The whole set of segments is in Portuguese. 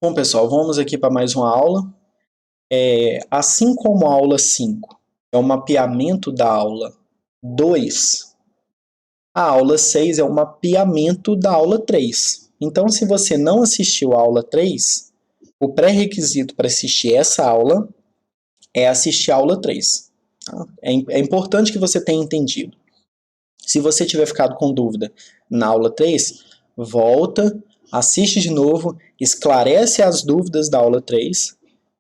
Bom, pessoal, vamos aqui para mais uma aula. Assim como a aula 5 é o mapeamento da aula 2, a aula 6 é o mapeamento da aula 3. Então, se você não assistiu a aula 3, o pré-requisito para assistir essa aula é assistir a aula 3. Tá? É importante que você tenha entendido. Se você tiver ficado com dúvida na aula 3, volta, assiste de novo, esclarece as dúvidas da aula 3,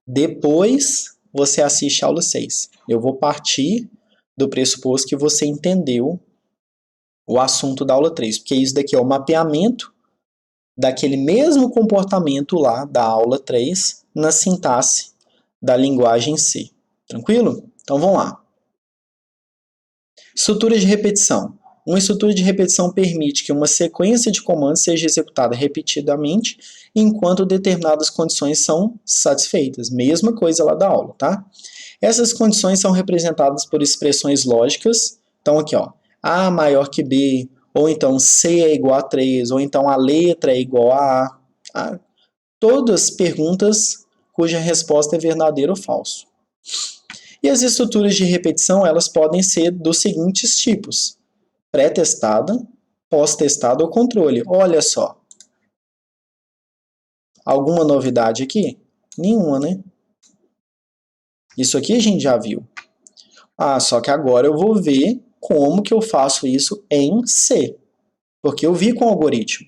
depois você assiste a aula 6. Eu vou partir do pressuposto que você entendeu o assunto da aula 3, porque isso daqui é o mapeamento daquele mesmo comportamento lá da aula 3 na sintaxe da linguagem C. Tranquilo? Então vamos lá. Estrutura de repetição. Uma estrutura de repetição permite que uma sequência de comandos seja executada repetidamente enquanto determinadas condições são satisfeitas. Mesma coisa lá da aula, tá? Essas condições são representadas por expressões lógicas. Então aqui, ó, A maior que B, ou então C é igual a 3, ou então a letra é igual a A. Tá? Todas perguntas cuja resposta é verdadeiro ou falso. E as estruturas de repetição, elas podem ser dos seguintes tipos: pré-testada, pós-testada ou controle. Olha só. Alguma novidade aqui? Nenhuma, né? Isso aqui a gente já viu. Só que agora eu vou ver como que eu faço isso em C. Porque eu vi com o algoritmo.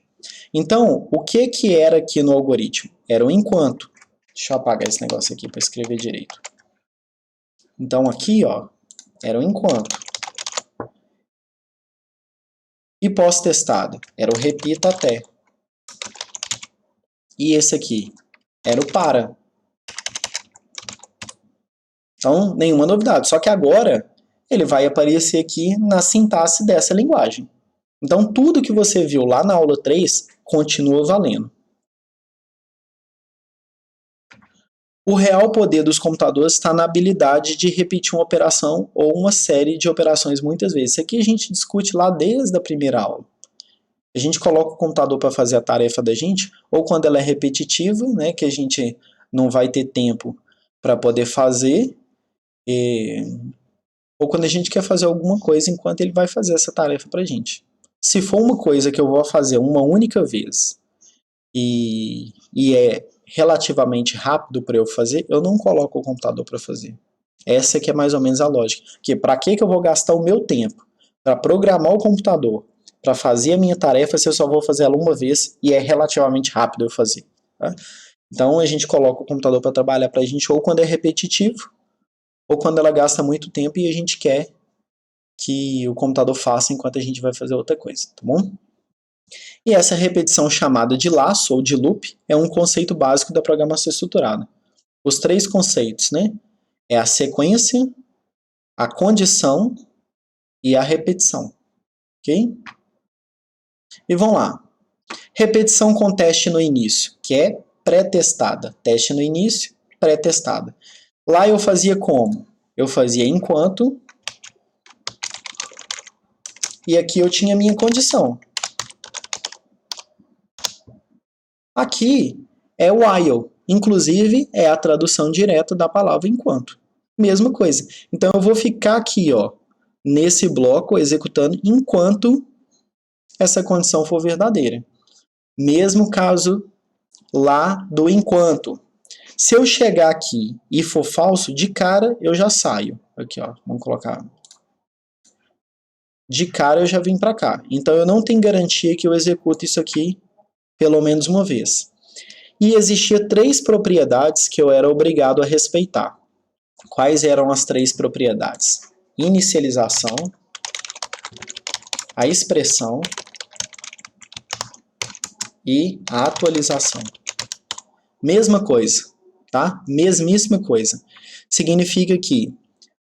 Então, o que que era aqui no algoritmo? Era o enquanto. Deixa eu apagar esse negócio aqui para escrever direito. Então aqui, ó, era o enquanto. E pós-testado era o repita até. E esse aqui era o para. Então, nenhuma novidade. Só que agora ele vai aparecer aqui na sintaxe dessa linguagem. Então, tudo que você viu lá na aula 3 continua valendo. O real poder dos computadores está na habilidade de repetir uma operação ou uma série de operações muitas vezes. Isso aqui a gente discute lá desde a primeira aula. A gente coloca o computador para fazer a tarefa da gente, ou quando ela é repetitiva, né, que a gente não vai ter tempo para poder fazer, ou quando a gente quer fazer alguma coisa enquanto ele vai fazer essa tarefa para a gente. Se for uma coisa que eu vou fazer uma única vez e é relativamente rápido para eu fazer, eu não coloco o computador para fazer. Essa que é mais ou menos a lógica. Porque para que eu vou gastar o meu tempo para programar o computador, para fazer a minha tarefa, se eu só vou fazer ela uma vez e é relativamente rápido eu fazer? Tá? Então a gente coloca o computador para trabalhar para a gente ou quando é repetitivo, ou quando ela gasta muito tempo e a gente quer que o computador faça enquanto a gente vai fazer outra coisa, tá bom? E essa repetição chamada de laço ou de loop é um conceito básico da programação estruturada. Os três conceitos, né? É a sequência, a condição e a repetição. Ok? E vamos lá. Repetição com teste no início, que é pré-testada. Teste no início, pré-testada. Lá eu fazia como? Eu fazia enquanto, e aqui eu tinha a minha condição. Aqui é o while, inclusive é a tradução direta da palavra enquanto. Mesma coisa. Então eu vou ficar aqui, ó, nesse bloco executando enquanto essa condição for verdadeira. Mesmo caso lá do enquanto. Se eu chegar aqui e for falso, de cara eu já saio. Aqui, ó, vamos colocar. De cara eu já vim para cá. Então eu não tenho garantia que eu execute isso aqui pelo menos uma vez. E existia três propriedades que eu era obrigado a respeitar. Quais eram as três propriedades? Inicialização, a expressão e a atualização. Mesma coisa, tá? Mesmíssima coisa. Significa que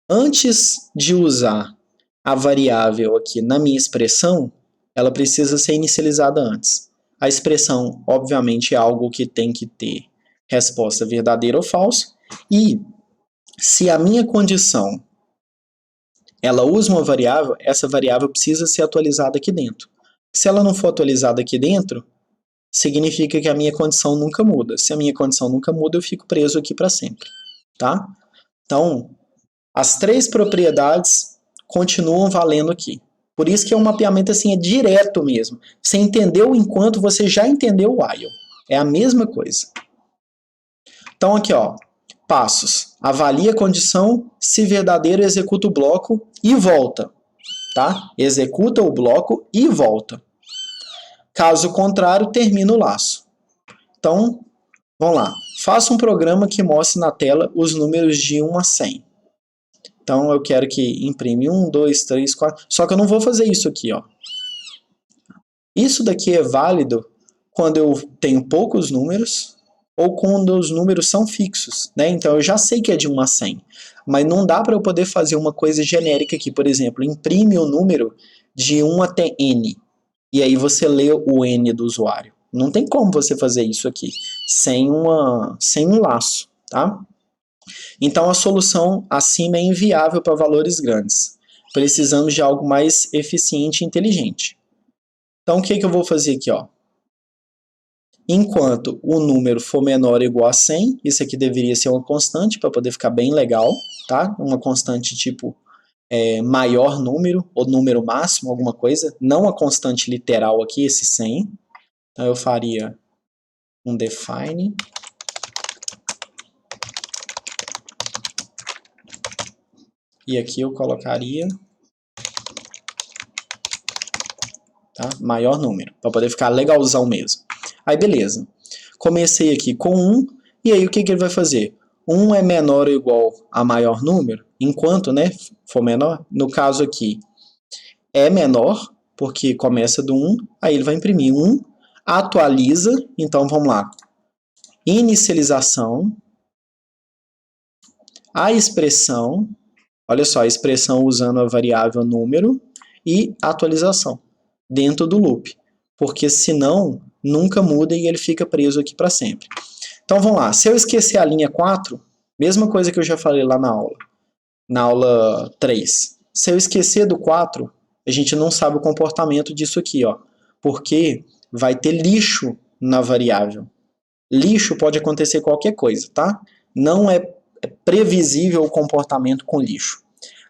antes de usar a variável aqui na minha expressão, ela precisa ser inicializada antes. A expressão, obviamente, é algo que tem que ter resposta verdadeira ou falsa. E se a minha condição ela usa uma variável, essa variável precisa ser atualizada aqui dentro. Se ela não for atualizada aqui dentro, significa que a minha condição nunca muda. Se a minha condição nunca muda, eu fico preso aqui para sempre, tá? Então, as três propriedades continuam valendo aqui. Por isso que o mapeamento assim é direto mesmo. Você entendeu enquanto você já entendeu o while. É a mesma coisa. Então aqui, ó, passos. Avalia a condição, se verdadeiro, executa o bloco e volta. Tá? Executa o bloco e volta. Caso contrário, termina o laço. Então, vamos lá. Faça um programa que mostre na tela os números de 1 a 100. Então, eu quero que imprime 1, 2, 3, 4... Só que eu não vou fazer isso aqui, ó. Isso daqui é válido quando eu tenho poucos números ou quando os números são fixos, né? Então, eu já sei que é de 1 a 100. Mas não dá para eu poder fazer uma coisa genérica aqui. Por exemplo, imprime o número de 1 até N. E aí você lê o N do usuário. Não tem como você fazer isso aqui sem um laço, tá? Então a solução acima é inviável para valores grandes. Precisamos de algo mais eficiente e inteligente. Então o que eu vou fazer aqui, ó? Enquanto o número for menor ou igual a 100, isso aqui deveria ser uma constante para poder ficar bem legal, tá? Uma constante tipo maior número ou número máximo, alguma coisa. Não a constante literal aqui, esse 100. Então eu faria um define. E aqui eu colocaria, tá? Maior número, para poder ficar legalzão mesmo. Aí beleza. Comecei aqui com 1, e aí o que ele vai fazer? 1 é menor ou igual a maior número, enquanto, né, for menor. No caso aqui, é menor, porque começa do 1, aí ele vai imprimir 1, atualiza, então vamos lá. Inicialização, a expressão, olha só, a expressão usando a variável número e atualização dentro do loop, porque senão nunca muda e ele fica preso aqui para sempre. Então vamos lá, se eu esquecer a linha 4, mesma coisa que eu já falei lá na aula 3. Se eu esquecer do 4, a gente não sabe o comportamento disso aqui, ó, porque vai ter lixo na variável. Lixo pode acontecer qualquer coisa, tá? Não é previsível o comportamento com lixo.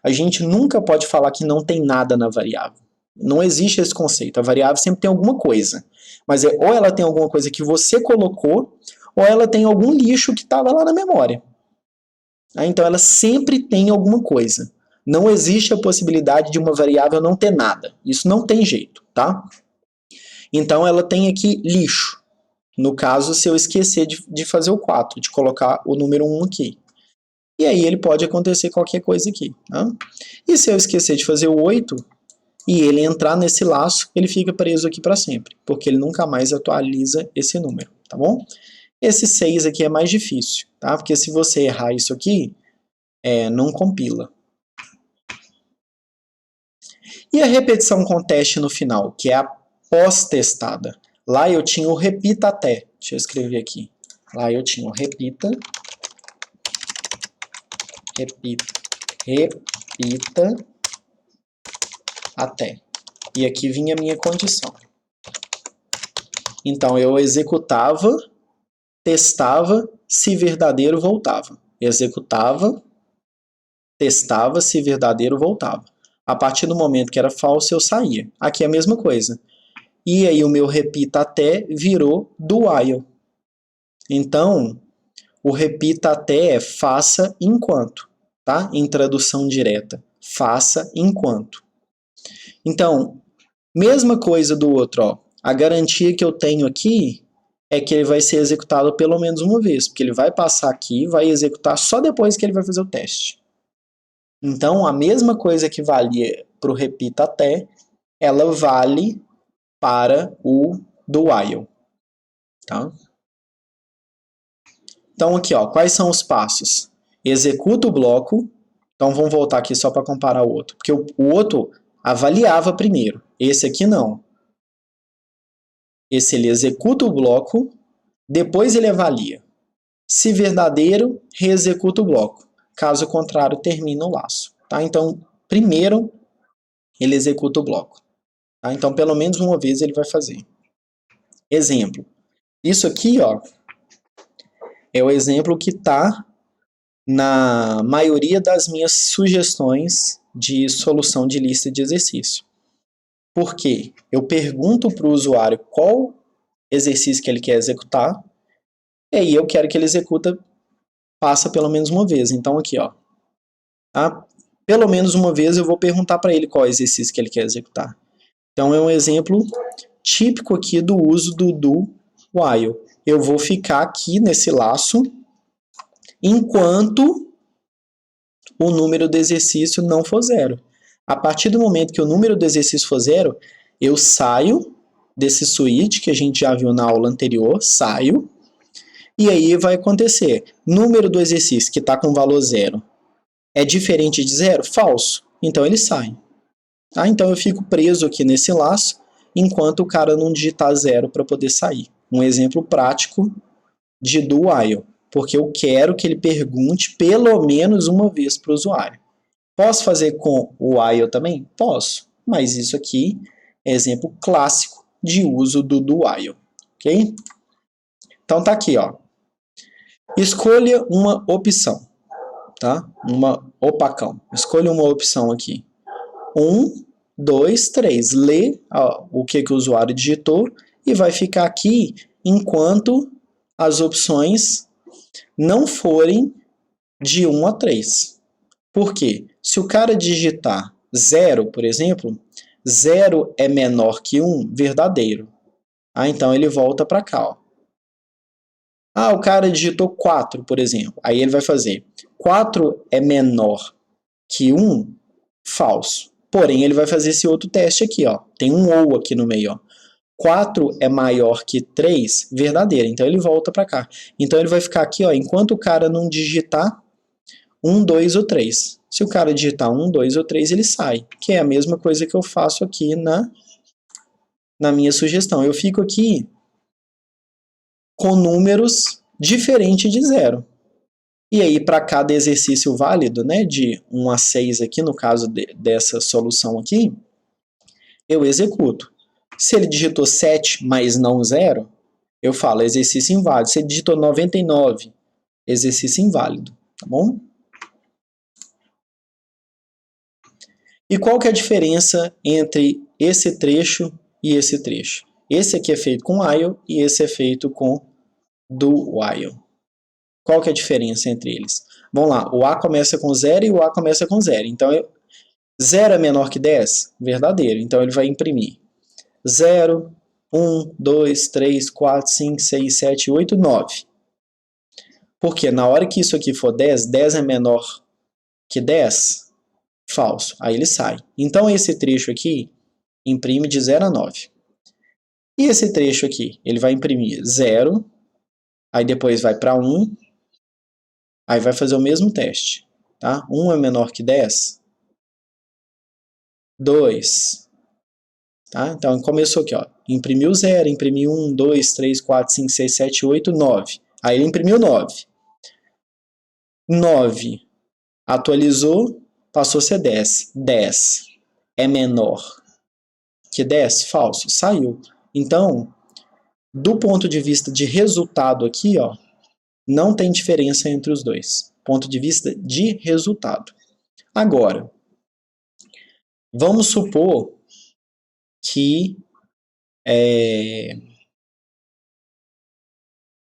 A gente nunca pode falar que não tem nada na variável. Não existe esse conceito. A variável sempre tem alguma coisa. Mas ou ela tem alguma coisa que você colocou, ou ela tem algum lixo que estava lá na memória. Então ela sempre tem alguma coisa. Não existe a possibilidade de uma variável não ter nada. Isso não tem jeito, tá? Então ela tem aqui lixo. No caso, se eu esquecer de fazer o 4, de colocar o número 1 aqui. E aí ele pode acontecer qualquer coisa aqui. Tá? E se eu esquecer de fazer o 8, e ele entrar nesse laço, ele fica preso aqui para sempre, porque ele nunca mais atualiza esse número, tá bom? Esse 6 aqui é mais difícil, tá? Porque se você errar isso aqui, não compila. E a repetição com teste no final, que é a pós-testada. Lá eu tinha o repita até. Deixa eu escrever aqui. Lá eu tinha o repita até. E aqui vinha a minha condição. Então eu executava, testava, se verdadeiro, voltava. Executava, testava, se verdadeiro, voltava. A partir do momento que era falso, eu saía. Aqui é a mesma coisa. E aí o meu repita até virou do while. Então, o repita até é faça enquanto, tá? Em tradução direta. Faça enquanto. Então, mesma coisa do outro, ó. A garantia que eu tenho aqui é que ele vai ser executado pelo menos uma vez, porque ele vai passar aqui, vai executar só depois que ele vai fazer o teste. Então, a mesma coisa que valia para o repita até, ela vale para o do while. Tá? Então, aqui, ó, quais são os passos? Executa o bloco. Então, vamos voltar aqui só para comparar o outro. Porque o outro avaliava primeiro. Esse aqui não. Esse ele executa o bloco, depois ele avalia. Se verdadeiro, reexecuta o bloco. Caso contrário, termina o laço. Tá? Então, primeiro, ele executa o bloco. Tá? Então, pelo menos uma vez ele vai fazer. Exemplo. Isso aqui, ó, é o exemplo que está na maioria das minhas sugestões de solução de lista de exercício. Por quê? Eu pergunto para o usuário qual exercício que ele quer executar, e aí eu quero que ele executa, passa pelo menos uma vez. Então aqui, ó, tá? Pelo menos uma vez eu vou perguntar para ele qual exercício que ele quer executar. Então é um exemplo típico aqui do uso do while. Eu vou ficar aqui nesse laço enquanto o número do exercício não for zero. A partir do momento que o número do exercício for zero, eu saio desse switch que a gente já viu na aula anterior, saio, e aí vai acontecer, número do exercício que está com valor zero é diferente de zero? Falso. Então ele sai. Tá? Então eu fico preso aqui nesse laço, enquanto o cara não digitar zero para poder sair. Um exemplo prático de do while, porque eu quero que ele pergunte pelo menos uma vez para o usuário. Posso fazer com o while também? Posso, mas isso aqui é exemplo clássico de uso do while, ok? Então tá aqui, ó. Escolha uma opção, tá? Uma opacão. Escolha uma opção aqui. 1, 2, 3. Lê o que o usuário digitou e vai ficar aqui enquanto as opções não forem de 1 a 3. Por quê? Se o cara digitar 0, por exemplo, 0 é menor que 1, verdadeiro. Então ele volta para cá. Ó. O cara digitou 4, por exemplo. Aí ele vai fazer 4 é menor que 1, falso. Porém, ele vai fazer esse outro teste aqui. Ó. Tem um ou aqui no meio. Ó. 4 é maior que 3, verdadeiro. Então ele volta para cá. Então ele vai ficar aqui, ó, enquanto o cara não digitar 1, 2 ou 3. Se o cara digitar 1, 2 ou 3, ele sai. Que é a mesma coisa que eu faço aqui na minha sugestão. Eu fico aqui com números diferentes de 0. E aí, para cada exercício válido, né, de 1 a 6 aqui, no caso dessa solução aqui, eu executo. Se ele digitou 7, mas não 0, eu falo exercício inválido. Se ele digitou 99, exercício inválido, tá bom? E qual que é a diferença entre esse trecho e esse trecho? Esse aqui é feito com while e esse é feito com do while. Qual que é a diferença entre eles? Vamos lá, o A começa com 0 e o A começa com 0. Então, 0 é menor que 10? Verdadeiro. Então, ele vai imprimir 0, 1, 2, 3, 4, 5, 6, 7, 8, 9. Porque na hora que isso aqui for 10, 10 é menor que 10? Falso. Aí ele sai. Então, esse trecho aqui imprime de 0 a 9. E esse trecho aqui? Ele vai imprimir 0, aí depois vai para 1, aí vai fazer o mesmo teste. Tá? 1 é menor que 10? 2. Tá? Então, começou aqui. Ó. Imprimiu 0, imprimiu 1, 2, 3, 4, 5, 6, 7, 8, 9. Aí ele imprimiu 9. 9 atualizou, passou a ser 10. 10 é menor que 10? Falso. Saiu. Então, do ponto de vista de resultado aqui, ó, não tem diferença entre os dois. Ponto de vista de resultado. Agora, vamos supor que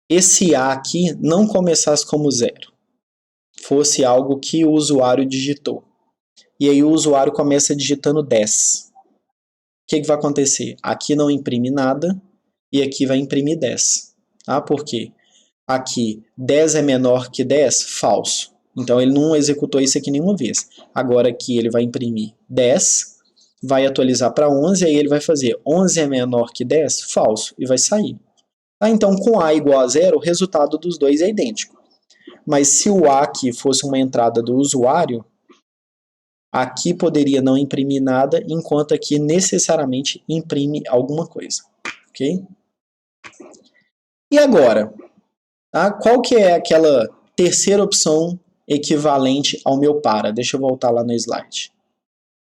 esse A aqui não começasse como 0. Fosse algo que o usuário digitou. E aí o usuário começa digitando 10. O que vai acontecer? Aqui não imprime nada e aqui vai imprimir 10. Tá? Por quê? Aqui 10 é menor que 10? Falso. Então ele não executou isso aqui nenhuma vez. Agora aqui ele vai imprimir 10, vai atualizar para 11, aí ele vai fazer 11 é menor que 10? Falso. E vai sair. Tá? Então com A igual a 0, o resultado dos dois é idêntico. Mas se o A aqui fosse uma entrada do usuário, aqui poderia não imprimir nada, enquanto aqui necessariamente imprime alguma coisa. Ok? E agora? Tá? Qual que é aquela terceira opção equivalente ao meu para? Deixa eu voltar lá no slide.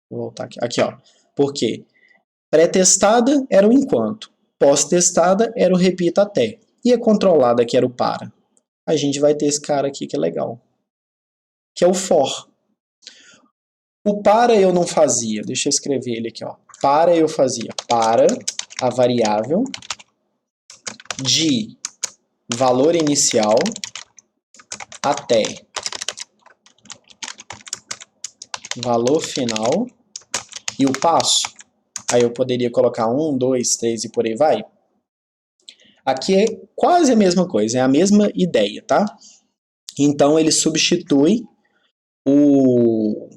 Vou voltar aqui. Aqui, ó. Por quê? Pré-testada era o enquanto. Pós-testada era o repita até. E a controlada, que era o para? A gente vai ter esse cara aqui que é legal, que é o for. O para eu não fazia, deixa eu escrever ele aqui, ó. Para eu fazia para a variável de valor inicial até valor final e o passo. Aí eu poderia colocar 1, 2, 3 e por aí vai. Aqui é quase a mesma coisa, é a mesma ideia, tá? Então ele substitui o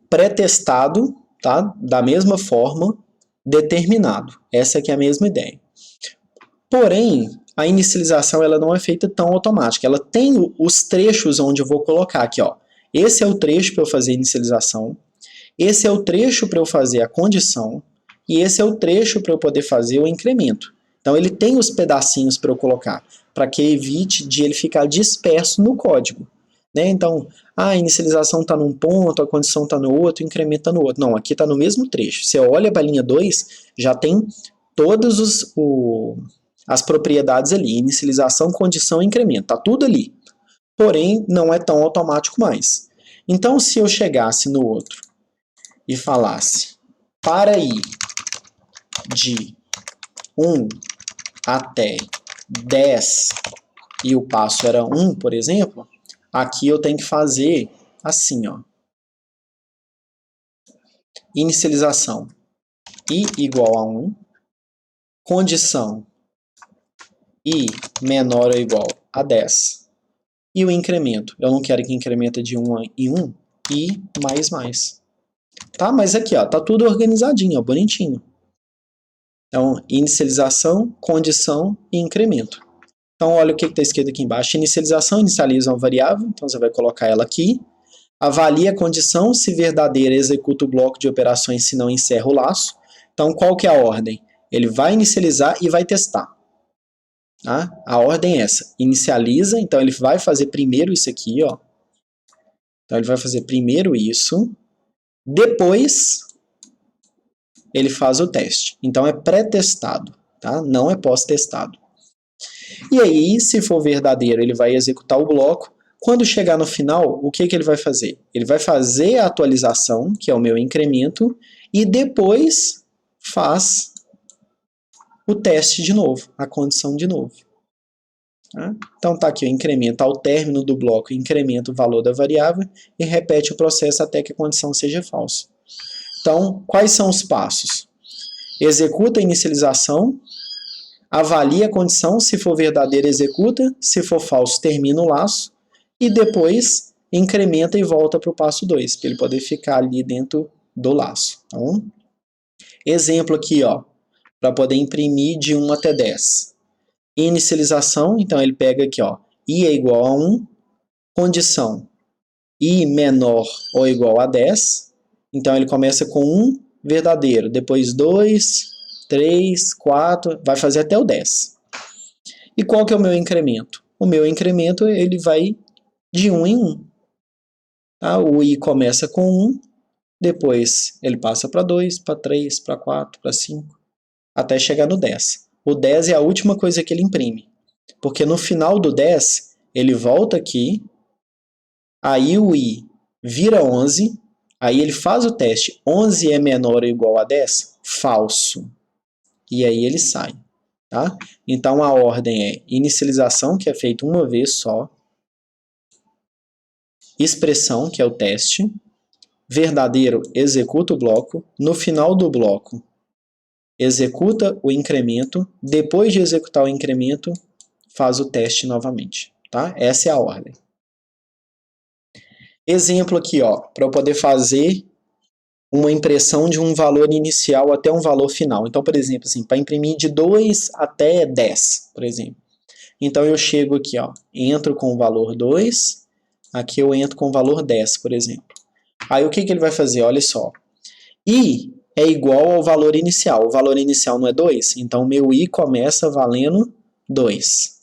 pré-testado, tá? Da mesma forma, determinado. Essa aqui é a mesma ideia. Porém, a inicialização ela não é feita tão automática. Ela tem os trechos onde eu vou colocar aqui, ó. Esse é o trecho para eu fazer a inicialização. Esse é o trecho para eu fazer a condição. E esse é o trecho para eu poder fazer o incremento. Então ele tem os pedacinhos para eu colocar, para que evite de ele ficar disperso no código. Né? Então, a inicialização está num ponto, a condição está no outro, o incremento está no outro. Não, aqui está no mesmo trecho. Você olha para a linha 2, já tem todas as propriedades ali, inicialização, condição e incremento, está tudo ali. Porém, não é tão automático mais. Então, se eu chegasse no outro e falasse para ir de 1 até 10 e o passo era 1, por exemplo, aqui eu tenho que fazer assim, ó. Inicialização i igual a 1, condição i menor ou igual a 10 e o incremento. Eu não quero que incrementa de 1 em 1, i mais. Tá? Mas aqui, ó, tá tudo organizadinho, ó, bonitinho. Então, inicialização, condição e incremento. Então, olha o que está escrito aqui embaixo. Inicialização inicializa uma variável, então você vai colocar ela aqui. Avalia a condição, se verdadeira, executa o bloco de operações, se não encerra o laço. Então, qual que é a ordem? Ele vai inicializar e vai testar. Tá? A ordem é essa. Inicializa, então ele vai fazer primeiro isso aqui, ó. Então, ele vai fazer primeiro isso. Depois, ele faz o teste. Então, é pré-testado, tá? Não é pós-testado. E aí, se for verdadeiro, ele vai executar o bloco. Quando chegar no final, o que ele vai fazer? Ele vai fazer a atualização, que é o meu incremento, e depois faz o teste de novo, a condição de novo. Então tá aqui, o incremento ao término do bloco, incrementa o valor da variável e repete o processo até que a condição seja falsa. Então, quais são os passos? Executa a inicialização, avalia a condição, se for verdadeira, executa, se for falso, termina o laço, e depois incrementa e volta para o passo 2, para ele poder ficar ali dentro do laço. Então, exemplo aqui, ó, para poder imprimir de 1 até 10. Inicialização, então ele pega aqui, ó, i é igual a 1, condição, i menor ou igual a 10, então ele começa com 1 verdadeiro, depois 2, 3, 4, vai fazer até o 10. E qual que é o meu incremento? O meu incremento ele vai de 1 em 1. Tá? O i começa com 1, depois ele passa para 2, para 3, para 4, para 5, até chegar no 10. O 10 é a última coisa que ele imprime, porque no final do 10 ele volta aqui, aí o i vira 11, aí ele faz o teste, 11 é menor ou igual a 10? Falso. E aí ele sai. Tá? Então a ordem é inicialização, que é feito uma vez só, expressão, que é o teste, verdadeiro, executa o bloco, no final do bloco, executa o incremento, depois de executar o incremento, faz o teste novamente. Tá? Essa é a ordem. Exemplo aqui, para eu poder fazer uma impressão de um valor inicial até um valor final. Então, por exemplo, assim, para imprimir de 2 até 10, por exemplo. Então, eu chego aqui, entro com o valor 2, aqui eu entro com o valor 10, por exemplo. Aí, o que ele vai fazer? Olha só. I é igual ao valor inicial. O valor inicial não é 2? Então, meu I começa valendo 2.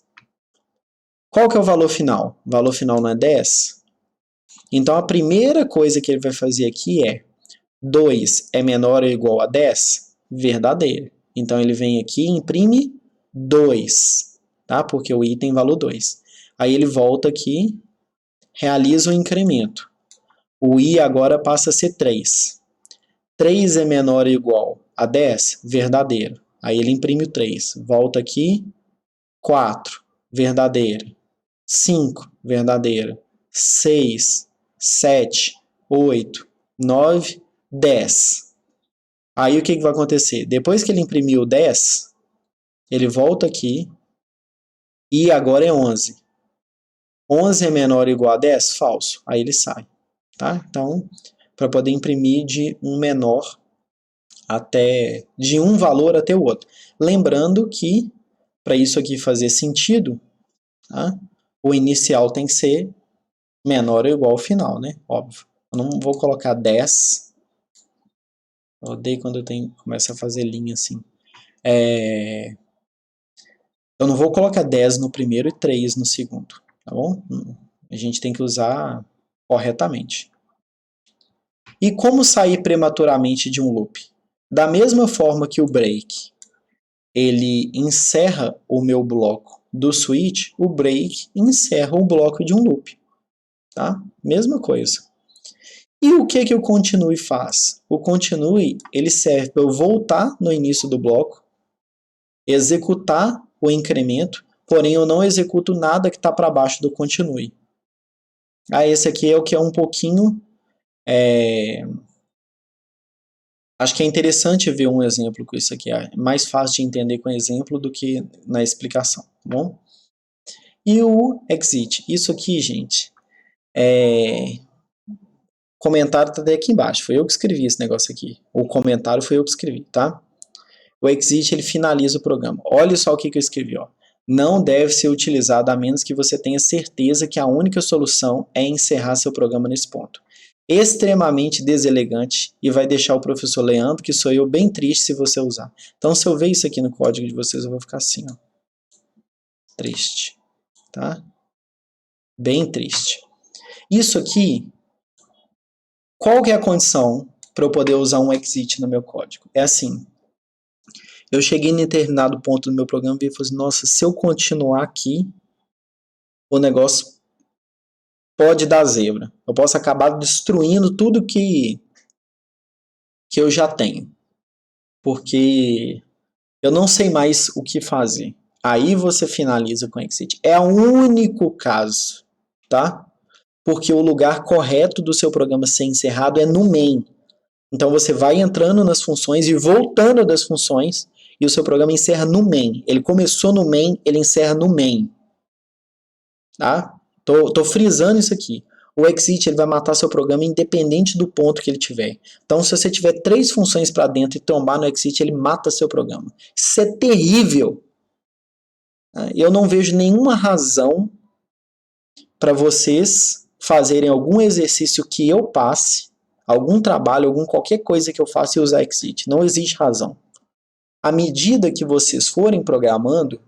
Qual que é o valor final? O valor final não é 10? Então, a primeira coisa que ele vai fazer aqui é 2 é menor ou igual a 10? Verdadeiro. Então, ele vem aqui e imprime 2, tá? Porque o i tem valor 2. Aí ele volta aqui, realiza o incremento. O i agora passa a ser 3. 3 é menor ou igual a 10? Verdadeiro. Aí ele imprime o 3. Volta aqui, 4, verdadeiro. 5, verdadeira. 6, 7, 8, 9, 10. Aí o que vai acontecer? Depois que ele imprimiu o 10, ele volta aqui e agora é 11. 11 é menor ou igual a 10? Falso. Aí ele sai. Tá? Então, para poder imprimir de um menor até de um valor até o outro. Lembrando que para isso aqui fazer sentido, tá? O inicial tem que ser menor ou igual ao final, né? Óbvio. Eu não vou colocar 10. Eu odeio quando eu começo a fazer linha assim. Eu não vou colocar 10 no primeiro e 3 no segundo, tá bom? A gente tem que usar corretamente. E como sair prematuramente de um loop? Da mesma forma que o break, ele encerra o meu bloco do switch, o break encerra o bloco de um loop, tá? Mesma coisa. E o que o continue faz? O continue, ele serve para eu voltar no início do bloco, executar o incremento, porém eu não executo nada que está para baixo do continue. Esse aqui é o que é um pouquinho... Acho que é interessante ver um exemplo com isso aqui. É mais fácil de entender com exemplo do que na explicação, tá bom? E o exit. Isso aqui, gente, comentário tá até aqui embaixo. Foi eu que escrevi esse negócio aqui. O comentário foi eu que escrevi, tá? O exit, ele finaliza o programa. Olha só o que eu escrevi, ó. Não deve ser utilizado a menos que você tenha certeza que a única solução é encerrar seu programa nesse ponto. Extremamente deselegante e vai deixar o professor Leandro, que sou eu, bem triste se você usar. Então, se eu ver isso aqui no código de vocês, eu vou ficar assim, ó. Triste, tá? Bem triste. Isso aqui, qual que é a condição para eu poder usar um exit no meu código? É assim, eu cheguei em determinado ponto do meu programa e falei assim, nossa, se eu continuar aqui, o negócio pode dar zebra. Eu posso acabar destruindo tudo que eu já tenho. Porque eu não sei mais o que fazer. Aí você finaliza com exit. É o único caso, tá? Porque o lugar correto do seu programa ser encerrado é no main. Então você vai entrando nas funções e voltando das funções e o seu programa encerra no main. Ele começou no main, ele encerra no main. Tá? Tô frisando isso aqui. O exit ele vai matar seu programa independente do ponto que ele tiver. Então, se você tiver 3 funções para dentro e tombar no exit, ele mata seu programa. Isso é terrível. Eu não vejo nenhuma razão para vocês fazerem algum exercício que eu passe, algum trabalho, qualquer coisa que eu faça e usar exit. Não existe razão. À medida que vocês forem programando,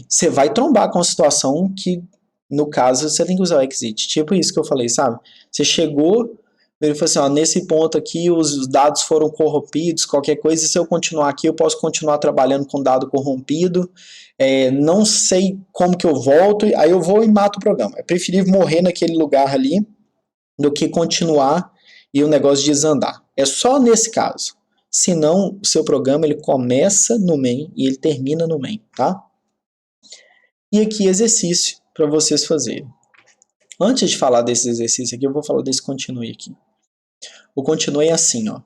você vai trombar com a situação que, no caso, você tem que usar o exit. Tipo isso que eu falei, sabe? Você chegou, ele falou assim, ó, nesse ponto aqui os dados foram corrompidos, qualquer coisa, e se eu continuar aqui, eu posso continuar trabalhando com dado corrompido, não sei como que eu volto, aí eu vou e mato o programa. É preferível morrer naquele lugar ali do que continuar e o negócio desandar. É só nesse caso. Senão, o seu programa ele começa no main e ele termina no main, tá? E aqui exercício para vocês fazerem. Antes de falar desse exercício aqui, eu vou falar desse continue aqui. O continue é assim, ó.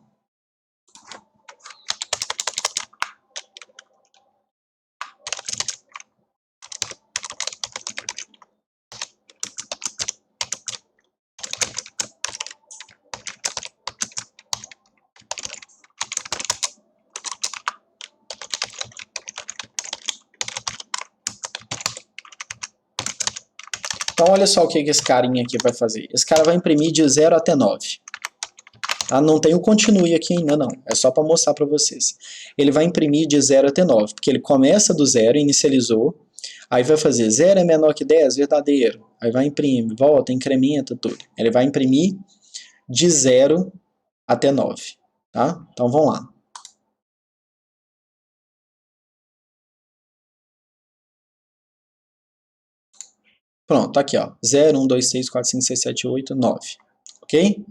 Então olha só o que esse carinha aqui vai fazer. Esse cara vai imprimir de 0 até 9. Tá? Não tem o continue aqui ainda não, é só para mostrar para vocês. Ele vai imprimir de 0 até 9, porque ele começa do 0, inicializou, aí vai fazer 0 é menor que 10, verdadeiro. Aí vai imprimir, volta, incrementa tudo. Ele vai imprimir de 0 até 9. Tá? Então vamos lá. Pronto, tá aqui, ó. 0, 1, 2, 3, 4, 5, 6, 7, 8, 9. Ok?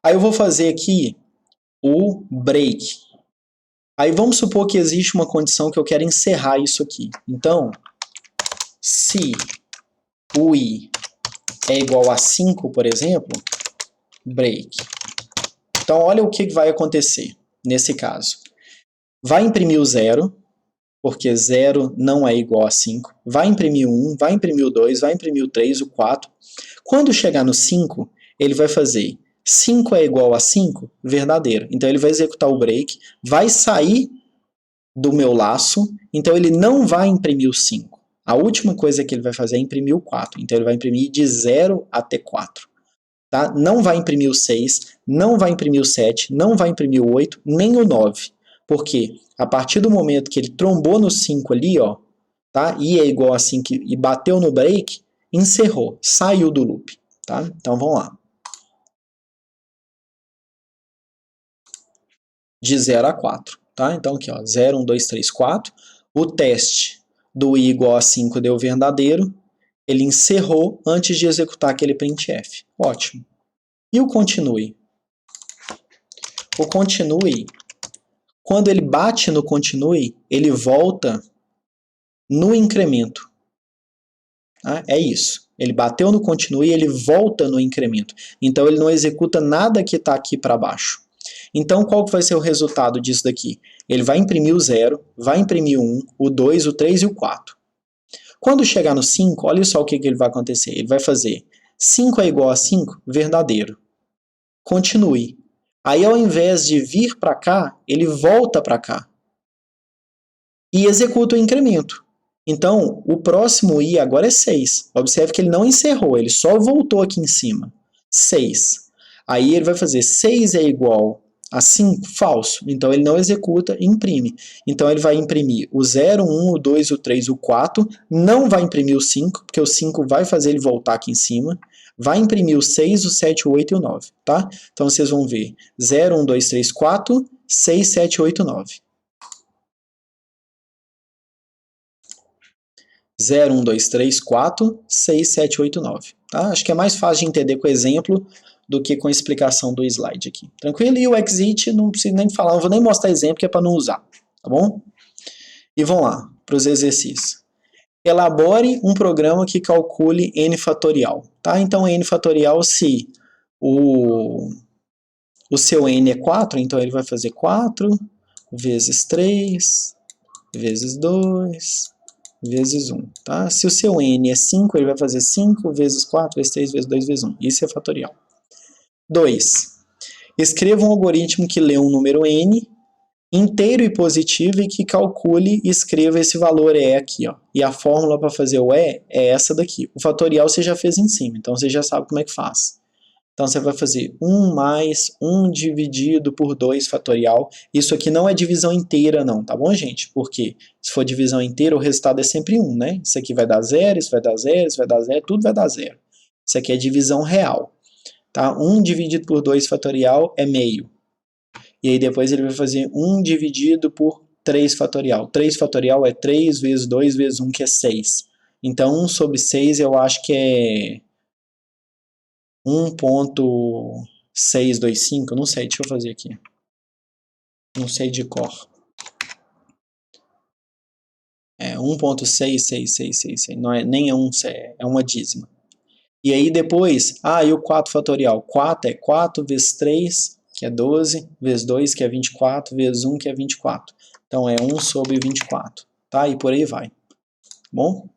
Aí eu vou fazer aqui o break. Aí vamos supor que existe uma condição que eu quero encerrar isso aqui. Então, se o i é igual a 5, por exemplo, break. Então, olha o que vai acontecer nesse caso. Vai imprimir o 0, porque 0 não é igual a 5. Vai imprimir o 1, vai imprimir o 2, vai imprimir o 3, o 4. Quando chegar no 5, ele vai fazer 5 é igual a 5, verdadeiro. Então, ele vai executar o break, vai sair do meu laço, então ele não vai imprimir o 5. A última coisa que ele vai fazer é imprimir o 4. Então, ele vai imprimir de 0 até 4. Tá? Não vai imprimir o 6, não vai imprimir o 7, não vai imprimir o 8, nem o 9. Porque a partir do momento que ele trombou no 5 ali, ó, tá? I é igual a 5 e bateu no break, encerrou, saiu do loop. Tá? Então vamos lá. De 0 a 4. Tá? Então aqui, ó, 0, 1, 2, 3, 4. O teste do i igual a 5 deu verdadeiro. Ele encerrou antes de executar aquele printf. Ótimo. E o continue? O continue, quando ele bate no continue, ele volta no incremento. Ah, é isso. Ele bateu no continue e ele volta no incremento. Então ele não executa nada que está aqui para baixo. Então qual que vai ser o resultado disso daqui? Ele vai imprimir o 0, vai imprimir o 1, o 2, o 3 e o 4. Quando chegar no 5, olha só o que ele vai acontecer. Ele vai fazer 5 é igual a 5, verdadeiro. Continue. Aí ao invés de vir para cá, ele volta para cá. E executa o incremento. Então, o próximo i agora é 6. Observe que ele não encerrou, ele só voltou aqui em cima. 6. Aí ele vai fazer 6 é igual a 5, falso. Então ele não executa e imprime. Então ele vai imprimir o 0, 1, o 2, o 3, o 4. Não vai imprimir o 5, porque o 5 vai fazer ele voltar aqui em cima. Vai imprimir o 6, o 7, o 8 e o 9. Tá? Então vocês vão ver 0, 1, 2, 3, 4, 6, 7, 8, 9. 0, 1, 2, 3, 4, 6, 7, 8, 9. Tá? Acho que é mais fácil de entender com exemplo do que com a explicação do slide aqui. Tranquilo? E o exit, não preciso nem falar, não vou nem mostrar exemplo, que é para não usar. Tá bom? E vamos lá, para os exercícios. Elabore um programa que calcule n fatorial. Tá? Então, n fatorial, se o seu n é 4, então ele vai fazer 4 vezes 3 vezes 2 vezes 1, tá? Se o seu n é 5, ele vai fazer 5 vezes 4 vezes 3 vezes 2 vezes 1. Isso é fatorial. 2. Escreva um algoritmo que lê um número n inteiro e positivo e que calcule e escreva esse valor e aqui, ó. E a fórmula para fazer o e é essa daqui. O fatorial você já fez em cima, então você já sabe como é que faz. Então você vai fazer 1 mais 1 dividido por 2 fatorial. Isso aqui não é divisão inteira não, tá bom, gente? Porque se for divisão inteira, o resultado é sempre 1, né? Isso aqui vai dar 0, isso vai dar 0, isso vai dar 0, tudo vai dar 0. Isso aqui é divisão real. Tá? 1 dividido por 2 fatorial é meio. E aí depois ele vai fazer 1 dividido por 3 fatorial. 3 fatorial é 3 vezes 2 vezes 1, que é 6. Então 1 sobre 6 eu acho que é 1.625, não sei, deixa eu fazer aqui. Não sei de cor. É 1.66666, não é nem 1, é uma dízima. E aí depois, e o 4 fatorial? 4 é 4 vezes 3, que é 12, vezes 2, que é 24, vezes 1, que é 24. Então é 1 sobre 24, tá? E por aí vai. Bom?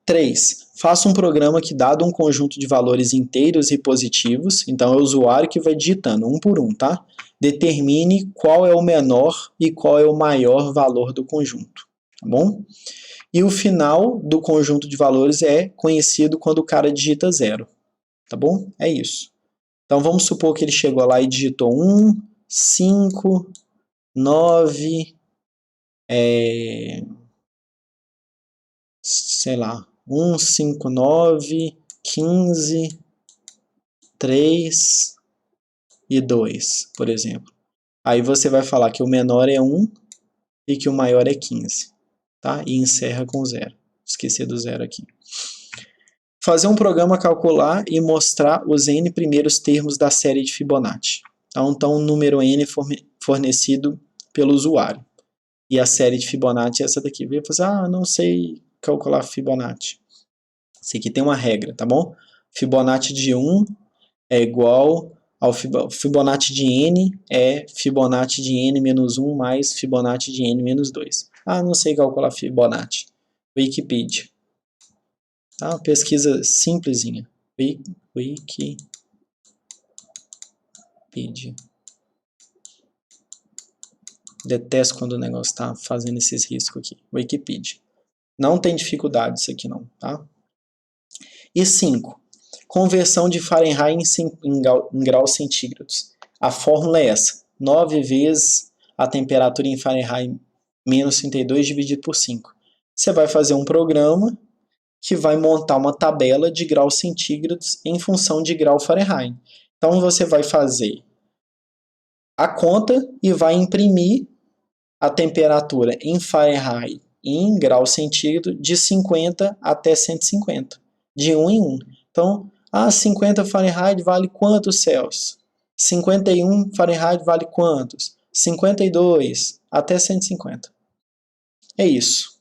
3. Faça um programa que, dado um conjunto de valores inteiros e positivos, então é o usuário que vai digitando um por um, tá? Determine qual é o menor e qual é o maior valor do conjunto, tá bom? E o final do conjunto de valores é conhecido quando o cara digita 0, tá bom? É isso. Então vamos supor que ele chegou lá e digitou 1, 5, 9, sei lá, 1, 5, 9, 15, 3 e 2, por exemplo. Aí você vai falar que o menor é 1 e que o maior é 15, tá? E encerra com 0. Esqueci do 0 aqui. Fazer um programa calcular e mostrar os n primeiros termos da série de Fibonacci. Então, o número n fornecido pelo usuário. E a série de Fibonacci é essa daqui. Vai fazer, não sei calcular Fibonacci. Esse aqui tem uma regra, tá bom? Fibonacci de 1 é igual ao Fibonacci de n é Fibonacci de n menos 1 mais Fibonacci de n menos 2. Não sei calcular Fibonacci. Wikipedia. Tá? Pesquisa simplesinha. Wikipedia. Detesto quando o negócio está fazendo esses riscos aqui. Wikipedia. Não tem dificuldade isso aqui não, tá? E 5. Conversão de Fahrenheit em graus centígrados. A fórmula é essa. 9 vezes a temperatura em Fahrenheit menos 32 dividido por 5. Você vai fazer um programa que vai montar uma tabela de graus centígrados em função de grau Fahrenheit. Então você vai fazer a conta e vai imprimir a temperatura em Fahrenheit em grau centígrado de 50 até 150, de 1 em 1. Então, 50 Fahrenheit vale quantos Celsius? 51 Fahrenheit vale quantos? 52 até 150. É isso.